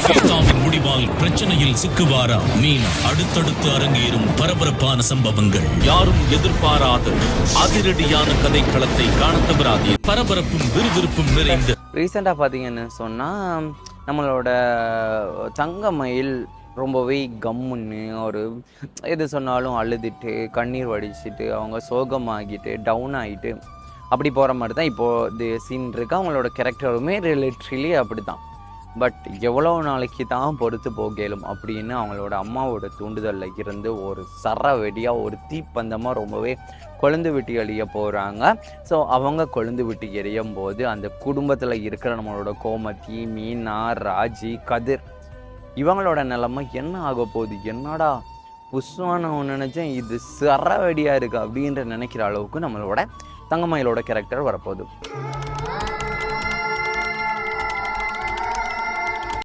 சீதாவின் முடிவால் பிரச்சனையில் சிக்குவாரா மீனா? அடுத்தடுத்து அரங்கேறும் பரபரப்பான சம்பவங்கள், யாரும் எதிர்பாராத அதிரடியான கதைக்களத்தை காண தவறாதீர். பரபரப்பும் விறுவிறுப்பும் நிறைந்த ரீசெண்டாக பார்த்தீங்கன்னு சொன்னால் நம்மளோட தங்கமயில் ரொம்பவே கம்முன்னு ஒரு எது சொன்னாலும் அழுதுட்டு கண்ணீர் வடிச்சிட்டு அவங்க சோகமாகிட்டு டவுன் ஆகிட்டு அப்படி போகிற மாதிரி தான் இப்போது சீன் இருக்குது. அவங்களோட கேரக்டருமே லிட்ரலி அப்படி தான். பட் எவ்வளோ நாளைக்கு தான் பொறுத்து போகலும் அப்படின்னு அவங்களோட அம்மாவோட தூண்டுதலில் இருந்து ஒரு வெடியாக ஒரு தீப்பந்தமாக ரொம்பவே கொழுந்து விட்டு எறிய போகிறாங்க. ஸோ அவங்க கொழுந்து விட்டு எறியும் போது அந்த குடும்பத்தில் இருக்கிற நம்மளோட கோமதி, மீனா, ராஜி, கதிர் இவங்களோட நிலைமை என்ன ஆக போகுது, என்னடா புஷ்வான நினச்சேன் இது வெடியாக இருக்குது அப்படின்ற நினைக்கிற அளவுக்கு நம்மளோட தங்கமயிலோட கேரக்டர் வரப்போகுது.